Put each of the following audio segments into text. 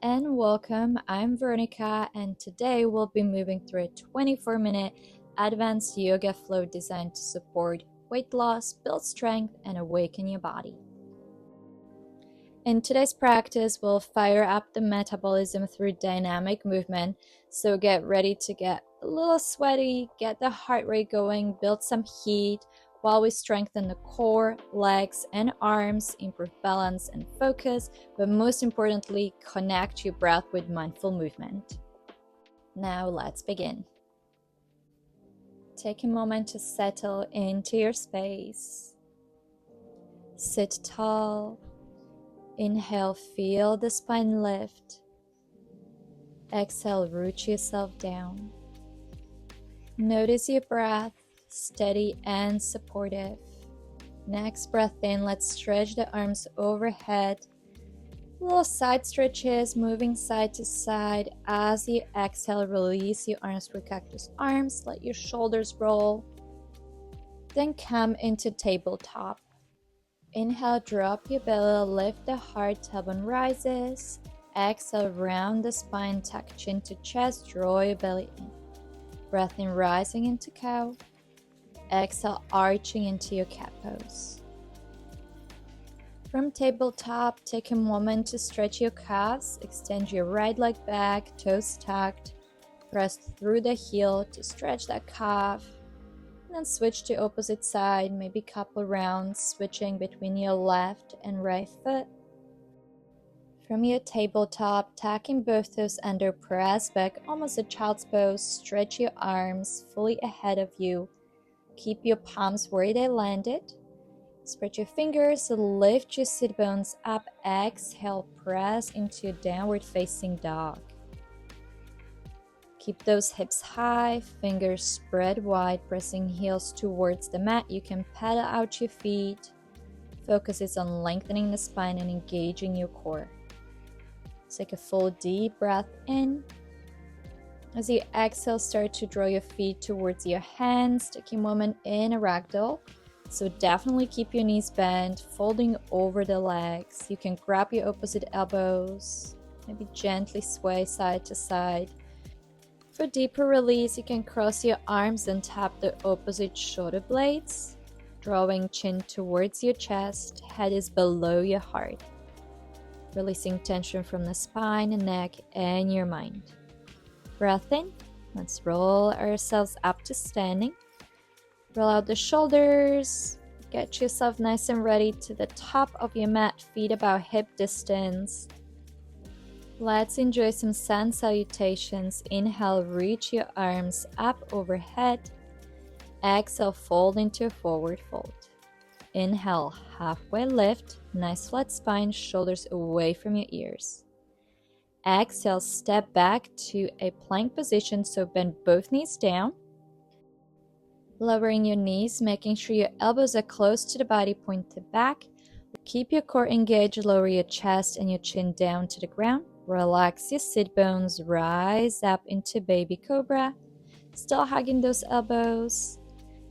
and welcome. I'm Veronika, and today we'll be moving through a 24-minute advanced yoga flow designed to support weight loss, build strength, and awaken your body. In today's practice, we'll fire up the metabolism through dynamic movement, so get ready to get a little sweaty, get the heart rate going, build some heat, while we strengthen the core, legs, and arms, improve balance and focus, but most importantly, connect your breath with mindful movement. Now let's begin. Take a moment to settle into your space. Sit tall. Inhale, feel the spine lift. Exhale, root yourself down. Notice your breath. Steady and supportive. Next breath in, let's stretch the arms overhead. Little side stretches, moving side to side. As you exhale, release your arms for cactus arms. Let your shoulders roll. Then come into tabletop. Inhale, drop your belly, lift the heart, tailbone rises. Exhale, round the spine, tuck chin to chest, draw your belly in. Breath in, rising into cow. Exhale, arching into your cat pose. From tabletop, take a moment to stretch your calves, extend your right leg back, toes tucked, press through the heel to stretch that calf, and then switch to opposite side, maybe couple rounds, switching between your left and right foot. From your tabletop, tucking both toes under, press back, almost a child's pose, stretch your arms fully ahead of you. Keep your palms where they landed. Spread your fingers, lift your sit bones up. Exhale, press into downward facing dog. Keep those hips high, fingers spread wide, pressing heels towards the mat. You can pedal out your feet. Focus is on lengthening the spine and engaging your core. Take a full deep breath in. As you exhale, start to draw your feet towards your hands. Take a moment in a ragdoll. So definitely keep your knees bent, folding over the legs. You can grab your opposite elbows, maybe gently sway side to side. For deeper release, you can cross your arms and tap the opposite shoulder blades, drawing chin towards your chest. Head is below your heart. Releasing tension from the spine and neck and your mind. Breath in. Let's roll ourselves up to standing. Roll out the shoulders. Get yourself nice and ready to the top of your mat, feet about hip distance. Let's enjoy some sun salutations. Inhale, reach your arms up overhead. Exhale, fold into a forward fold. Inhale, halfway lift. Nice flat spine, shoulders away from your ears. Exhale, step back to a plank position, so bend both knees down. Lowering your knees, making sure your elbows are close to the body, pointed back. Keep your core engaged, lower your chest and your chin down to the ground. Relax your sit bones, rise up into baby cobra. Still hugging those elbows.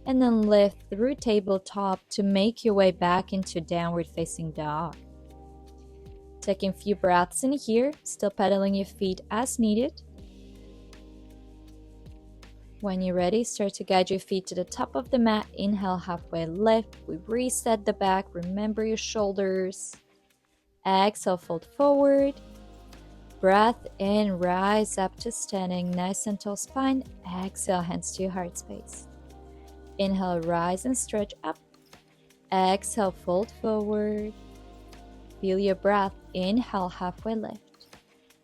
And then lift through tabletop to make your way back into downward facing dog. Taking a few breaths in here, still pedaling your feet as needed. When you're ready, start to guide your feet to the top of the mat. Inhale, halfway lift. We reset the back. Remember your shoulders. Exhale, fold forward. Breath in, rise up to standing. Nice and tall spine. Exhale, hands to your heart space. Inhale, rise and stretch up. Exhale, fold forward. Feel your breath. Inhale, halfway lift.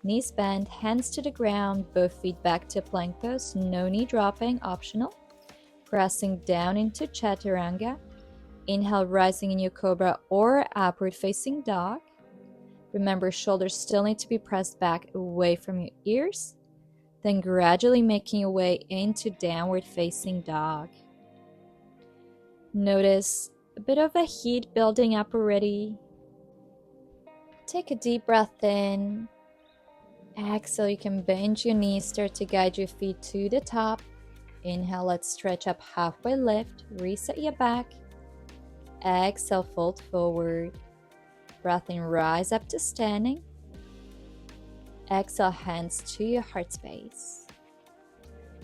Knees bent, hands to the ground, both feet back to plank pose. No knee dropping, optional. Pressing down into chaturanga. Inhale, rising in your cobra or upward facing dog. Remember, shoulders still need to be pressed back away from your ears. Then gradually making your way into downward facing dog. Notice a bit of a heat building up already. Take a deep breath in. Exhale, you can bend your knees, start to guide your feet to the top. Inhale, let's stretch up, halfway lift, reset your back. Exhale, fold forward. Breath in, rise up to standing. Exhale, hands to your heart space.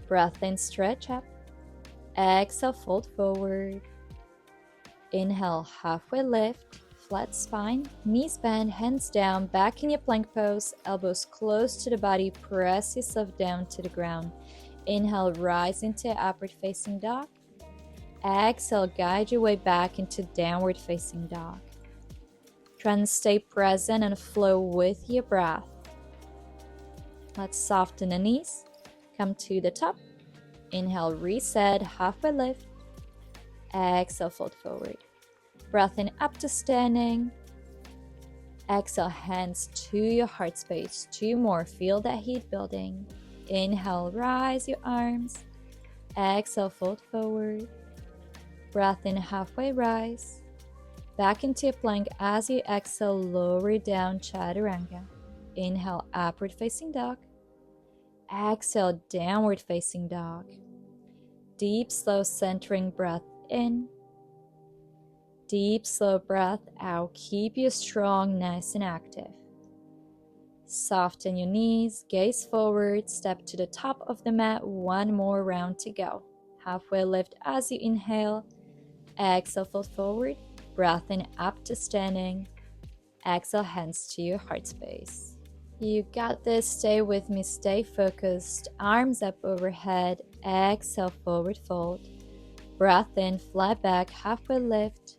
Breath in, stretch up. Exhale, fold forward. Inhale, halfway lift, flat spine, knees bend, hands down, back in your plank pose, elbows close to the body, press yourself down to the ground. Inhale, rise into upward facing dog. Exhale, guide your way back into downward facing dog. Try and stay present and flow with your breath. Let's soften the knees, come to the top. Inhale, reset, halfway lift. Exhale, fold forward. Breath in, up to standing. Exhale, hands to your heart space. 2 more, feel that heat building. Inhale, rise your arms. Exhale, fold forward. Breath in, halfway rise. Back into a plank. As you exhale, lower down, chaturanga. Inhale, upward facing dog. Exhale, downward facing dog. Deep, slow, centering breath in. Deep, slow breath out. Keep you strong, nice and active. Soften your knees, gaze forward, step to the top of the mat. 1 more round to go. Halfway lift as you inhale. Exhale, fold forward. Breath in, up to standing. Exhale, hands to your heart space. You got this. Stay with me. Stay focused. Arms up overhead. Exhale, forward fold. Breath in, flat back, halfway lift.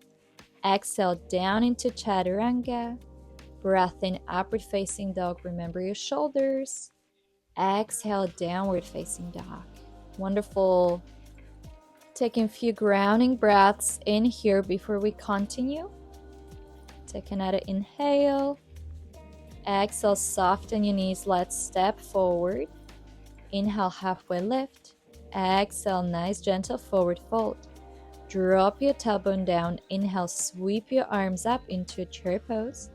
Exhale, down into chaturanga. Breath in, upward facing dog. Remember your shoulders. Exhale, downward facing dog. Wonderful. Taking a few grounding breaths in here before we continue. Take another inhale. Exhale, soften your knees. Let's step forward. Inhale, halfway lift. Exhale, nice gentle forward fold. Drop your tailbone down. Inhale, sweep your arms up into a chair pose.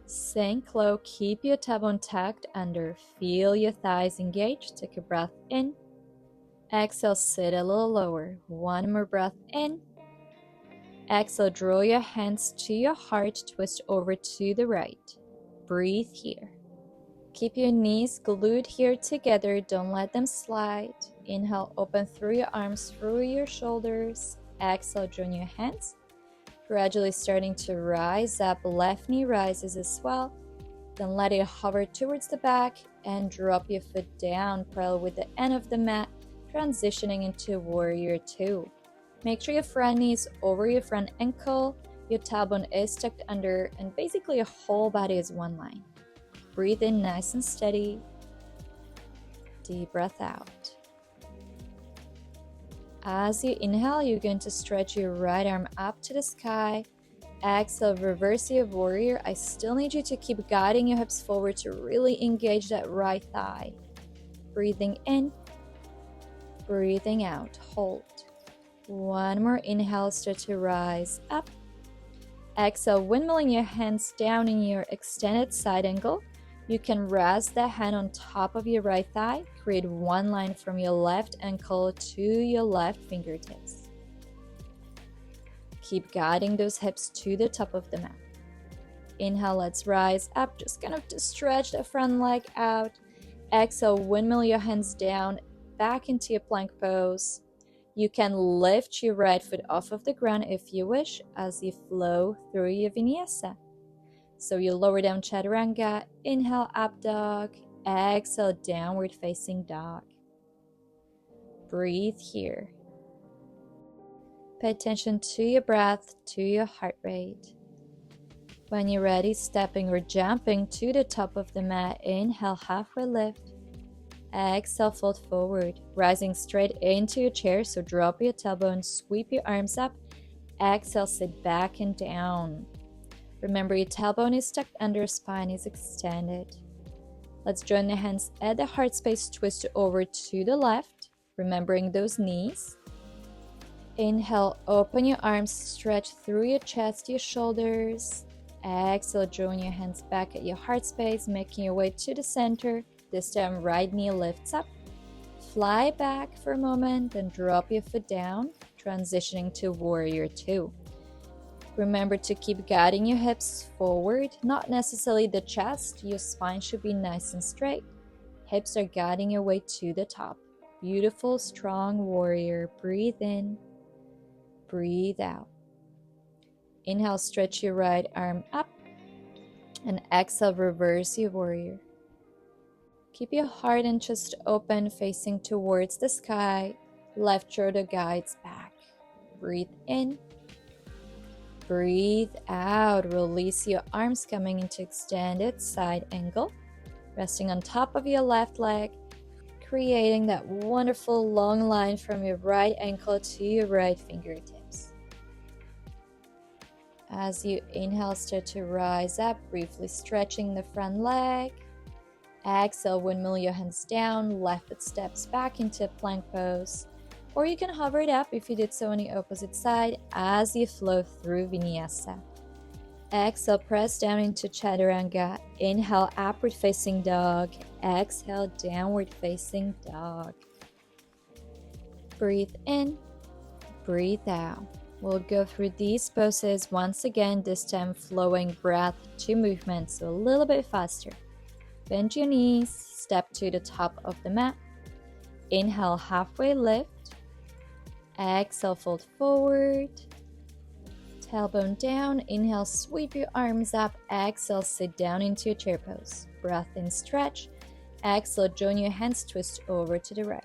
Sink low, keep your tailbone tucked under. Feel your thighs engage. Take a breath in. Exhale, sit a little lower. 1 more breath in. Exhale, draw your hands to your heart. Twist over to the right. Breathe here. Keep your knees glued here together. Don't let them slide. Inhale, open through your arms, through your shoulders. Exhale, join your hands. Gradually starting to rise up. Left knee rises as well. Then let it hover towards the back and drop your foot down parallel with the end of the mat, transitioning into warrior 2. Make sure your front knee is over your front ankle. Your tailbone is tucked under, and basically your whole body is one line. Breathe in nice and steady. Deep breath out. As you inhale, you're going to stretch your right arm up to the sky. Exhale, reverse your warrior. I still need you to keep guiding your hips forward to really engage that right thigh. Breathing in, breathing out. Hold. 1 more inhale, start to rise up. Exhale, windmilling your hands down in your extended side angle. You can rest that hand on top of your right thigh. Create 1 line from your left ankle to your left fingertips. Keep guiding those hips to the top of the mat. Inhale, let's rise up. Just kind of to stretch the front leg out. Exhale, windmill your hands down, back into your plank pose. You can lift your right foot off of the ground if you wish as you flow through your vinyasa. So you lower down chaturanga, inhale up dog, exhale downward facing dog. Breathe here. Pay attention to your breath, to your heart rate. When you're ready, stepping or jumping to the top of the mat, inhale, halfway lift. Exhale, fold forward, rising straight into your chair, so drop your tailbone, sweep your arms up. Exhale, sit back and down. Remember, your tailbone is tucked under, spine is extended. Let's join the hands at the heart space, twist over to the left, remembering those knees. Inhale, open your arms, stretch through your chest, your shoulders. Exhale, join your hands back at your heart space, making your way to the center. This time, right knee lifts up. Fly back for a moment, then drop your foot down, transitioning to warrior 2. Remember to keep guiding your hips forward, not necessarily the chest. Your spine should be nice and straight. Hips are guiding your way to the top. Beautiful, strong warrior. Breathe in, breathe out. Inhale, stretch your right arm up, and exhale, reverse your warrior. Keep your heart and chest open, facing towards the sky. Left shoulder guides back. Breathe in, breathe out. Release your arms, coming into extended side angle. Resting on top of your left leg, creating that wonderful long line from your right ankle to your right fingertips. As you inhale, start to rise up, briefly stretching the front leg. Exhale, windmill your hands down, left foot steps back into plank pose. Or you can hover it up if you did so on the opposite side as you flow through vinyasa. Exhale, press down into chaturanga. Inhale, upward facing dog. Exhale, downward facing dog. Breathe in, breathe out. We'll go through these poses once again, this time flowing breath to movement, so a little bit faster. Bend your knees, step to the top of the mat. Inhale, halfway lift. Exhale, fold forward. Tailbone down. Inhale, sweep your arms up. Exhale, sit down into your chair pose. Breath in, stretch. Exhale, join your hands, twist over to the right.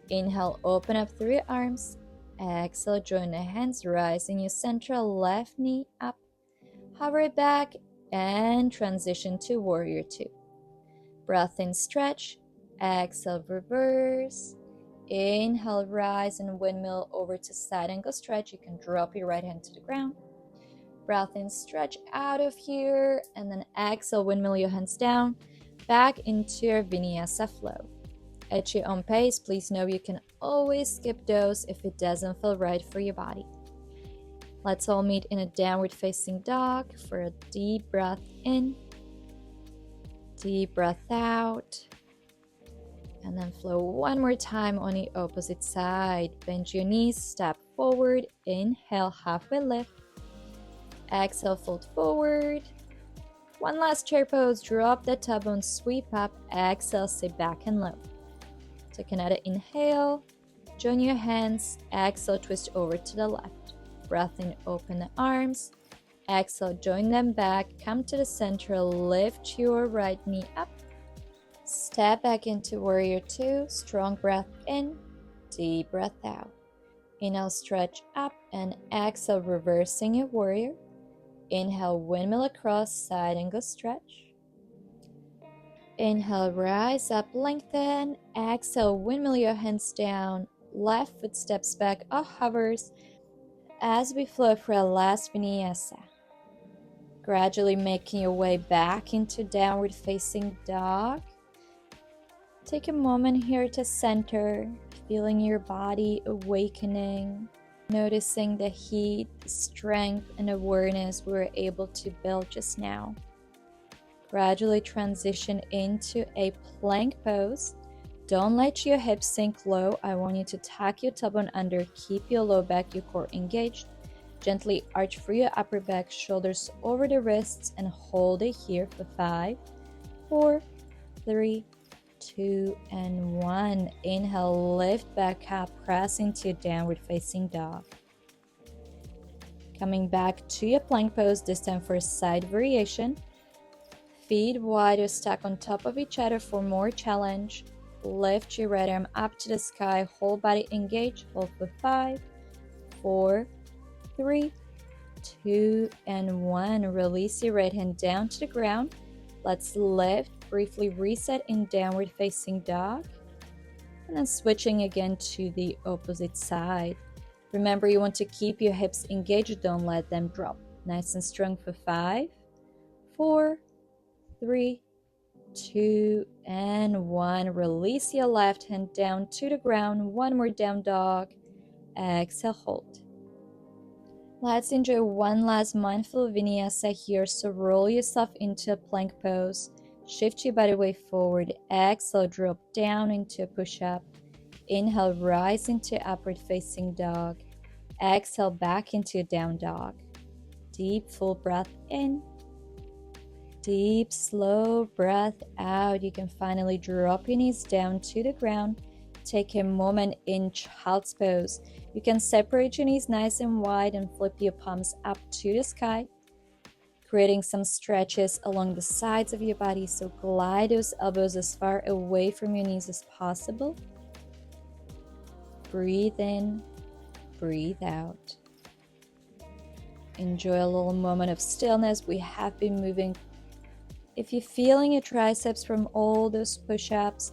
Inhale, open up through your arms. Exhale, join the hands, rising your central left knee up. Hover it back and transition to warrior two. Breath in, stretch. Exhale, reverse. Inhale, rise and windmill over to side angle stretch. You can drop your right hand to the ground. Breath in, stretch out of here, and then exhale, windmill your hands down, back into your vinyasa flow. At your own pace, please know you can always skip those if it doesn't feel right for your body. Let's all meet in a downward facing dog for a deep breath in, deep breath out, and then flow one more time on the opposite side. Bend your knees, step forward, inhale, halfway lift. Exhale, fold forward. One last chair pose, drop the tailbone, sweep up. Exhale, sit back and low. Take another inhale, join your hands. Exhale, twist over to the left. Breath in, open the arms. Exhale, join them back. Come to the center, lift your right knee up. Step back into warrior two. Strong breath in, deep breath out. Inhale, stretch up, and exhale, reversing your warrior. Inhale, windmill across, side angle stretch. Inhale, rise up, lengthen. Exhale, windmill your hands down. Left foot steps back or hovers as we flow for our last vinyasa. Gradually making your way back into downward facing dog. Take a moment here to center, feeling your body awakening, noticing the heat, strength, and awareness we were able to build just now. Gradually transition into a plank pose. Don't let your hips sink low. I want you to tuck your tailbone under, keep your low back, your core engaged. Gently arch through your upper back, shoulders over the wrists, and hold it here for 5, 4, 3, 2, and 1. Inhale, lift back up, press into downward facing dog. Coming back to your plank pose, this time for a side variation. Feet wide or stack on top of each other for more challenge. Lift your right arm up to the sky, whole body engaged. Hold for 5, 4, 3, 2, and 1. Release your right hand down to the ground. Let's lift, briefly reset in downward facing dog, and then switching again to the opposite side. Remember, you want to keep your hips engaged, don't let them drop. Nice and strong for 5, 4, 3, 2, and 1. Release your left hand down to the ground. One more down dog. Exhale, hold. Let's enjoy one last mindful vinyasa here. So roll yourself into a plank pose. Shift your body weight forward. Exhale, drop down into a push-up. Inhale, rise into upward facing dog. Exhale, back into a down dog. Deep, full breath in. Deep, slow breath out. You can finally drop your knees down to the ground. Take a moment in child's pose. You can separate your knees nice and wide and flip your palms up to the sky, creating some stretches along the sides of your body. So glide those elbows as far away from your knees as possible. Breathe in, breathe out. Enjoy a little moment of stillness. We have been moving. If you're feeling your triceps from all those push-ups,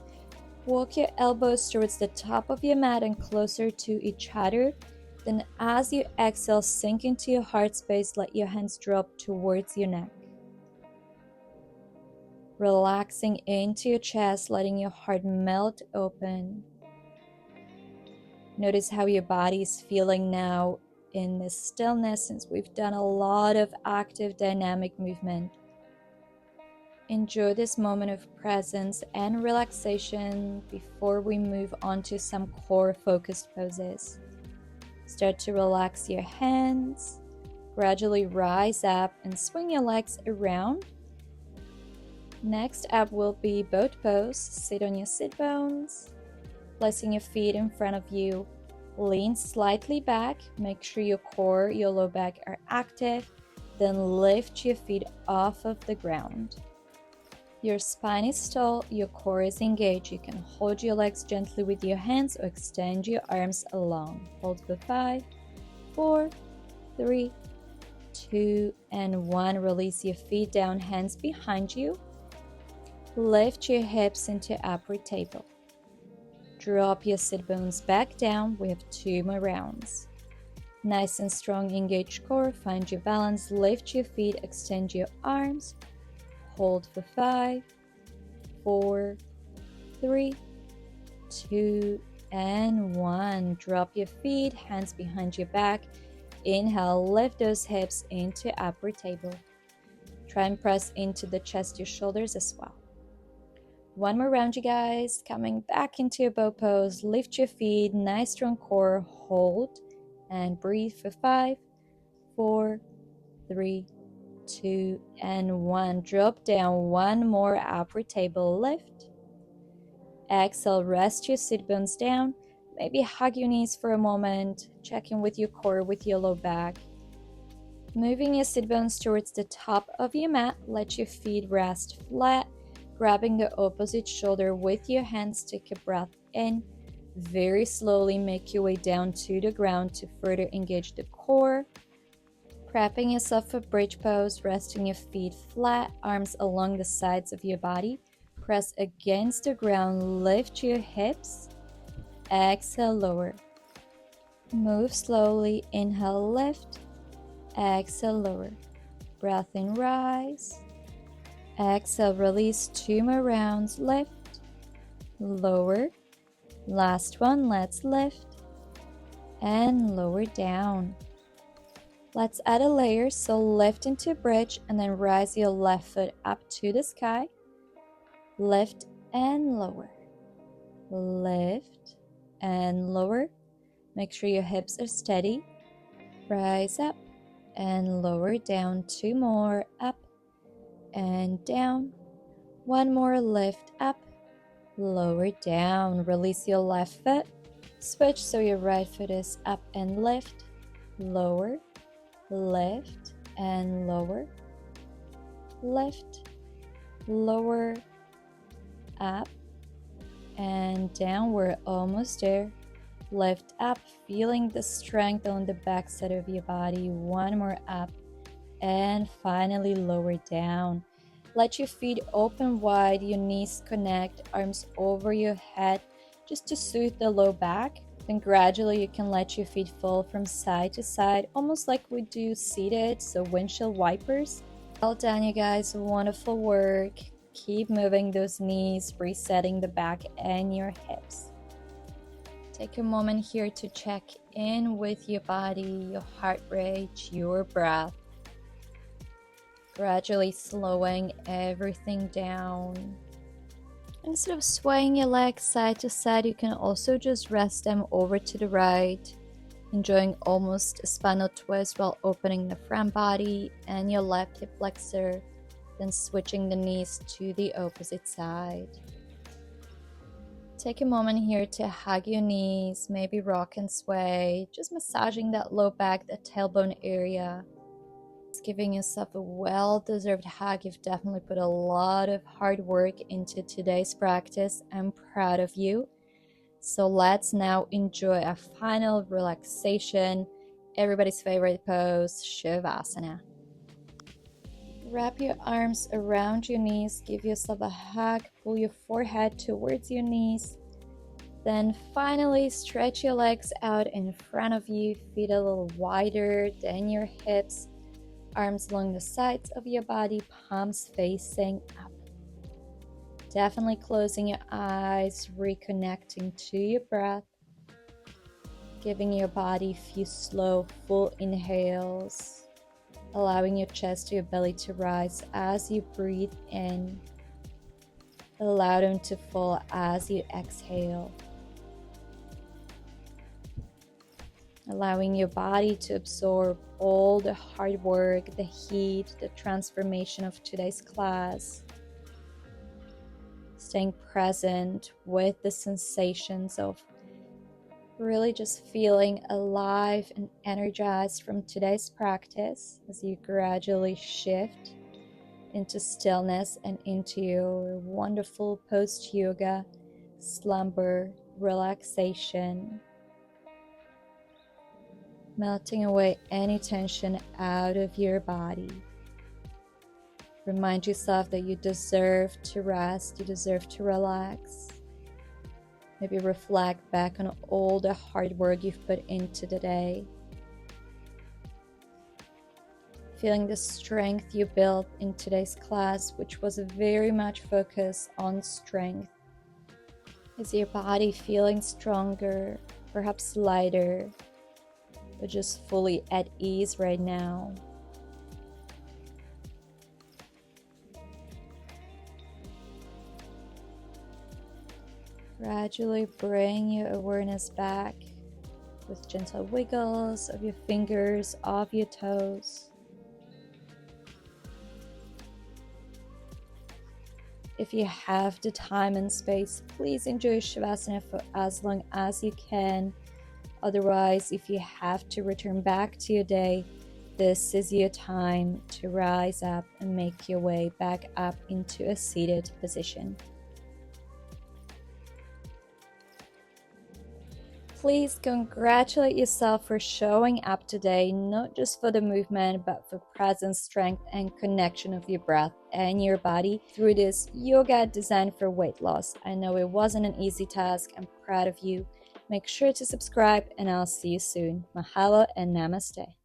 walk your elbows towards the top of your mat and closer to each other. Then as you exhale, sink into your heart space, let your hands drop towards your neck. Relaxing into your chest, letting your heart melt open. Notice how your body is feeling now in this stillness, since we've done a lot of active dynamic movement. Enjoy this moment of presence and relaxation before we move on to some core focused poses. Start to relax your hands, gradually rise up and swing your legs around. Next up will be boat pose. Sit on your sit bones, placing your feet in front of you. Lean slightly back, make sure your core, your low back are active, then lift your feet off of the ground. Your spine is tall, your core is engaged. You can hold your legs gently with your hands or extend your arms along. Hold for 5, 4, 3, 2, and 1. Release your feet down, hands behind you. Lift your hips into upward table. Drop your sit bones back down. We have 2 more rounds. Nice and strong, engaged core. Find your balance. Lift your feet, extend your arms. Hold for 5, 4, 3, 2, and 1. Drop your feet, hands behind your back. Inhale, lift those hips into upward table. Try and press into the chest, your shoulders as well. 1 more round, you guys. Coming back into your bow pose. Lift your feet, nice strong core. Hold and breathe for 5, 4, 3, 2, and 1. Drop down. 1 more upward table lift. Exhale, rest your sit bones down. Maybe hug your knees for a moment. Check in with your core, with your low back. Moving your sit bones towards the top of your mat. Let your feet rest flat. Grabbing the opposite shoulder with your hands. Take a breath in. Very slowly make your way down to the ground to further engage the core. Prepping yourself for bridge pose, resting your feet flat, arms along the sides of your body. Press against the ground, lift your hips. Exhale, lower. Move slowly, inhale, lift. Exhale, lower. Breath in, rise. Exhale, release. 2 more rounds, lift. Lower. Last one, let's lift. And lower down. Let's add a layer, so lift into bridge and then rise your left foot up to the sky. Lift and lower. Lift and lower. Make sure your hips are steady. Rise up and lower down. 2 more, up and down. 1 more, lift up, lower down. Release your left foot. Switch so your right foot is up and lift, lower. Lift and lower, lift, lower, up and down. We're almost there. Lift up, feeling the strength on the back side of your body. 1 more, up, and finally lower down. Let your feet open wide, your knees connect, arms over your head, just to soothe the low back. Then gradually you can let your feet fall from side to side, almost like we do seated, so windshield wipers. Well done, you guys. Wonderful work. Keep moving those knees, resetting the back and your hips. Take a moment here to check in with your body, your heart rate, your breath. Gradually slowing everything down. Instead of swaying your legs side to side, you can also just rest them over to the right. Enjoying almost a spinal twist while opening the front body and your left hip flexor, then switching the knees to the opposite side. Take a moment here to hug your knees, maybe rock and sway, just massaging that low back, that tailbone area. It's giving yourself a well-deserved hug. You've definitely put a lot of hard work into today's practice. I'm proud of you. So let's now enjoy a final relaxation, everybody's favorite pose, Shavasana. Wrap your arms around your knees, give yourself a hug, pull your forehead towards your knees. Then finally stretch your legs out in front of you, feet a little wider than your hips, arms along the sides of your body, palms facing up. Definitely closing your eyes, reconnecting to your breath, giving your body a few slow, full inhales. Allowing your chest to your belly to rise as you breathe in. Allow them to fall as you exhale. Allowing your body to absorb all the hard work, the heat, the transformation of today's class. Staying present with the sensations of really just feeling alive and energized from today's practice as you gradually shift into stillness and into your wonderful post-yoga slumber relaxation. Melting away any tension out of your body. Remind yourself that you deserve to rest, you deserve to relax. Maybe reflect back on all the hard work you've put into the day. Feeling the strength you built in today's class, which was very much focused on strength. Is your body feeling stronger, perhaps lighter, but just fully at ease right now? Gradually bring your awareness back with gentle wiggles of your fingers, of your toes. If you have the time and space, please enjoy Shavasana for as long as you can. Otherwise, if you have to return back to your day, this is your time to rise up and make your way back up into a seated position. Please congratulate yourself for showing up today, not just for the movement, but for presence, strength, and connection of your breath and your body through this yoga designed for weight loss. I know it wasn't an easy task. I'm proud of you. Make sure to subscribe, and I'll see you soon. Mahalo and namaste.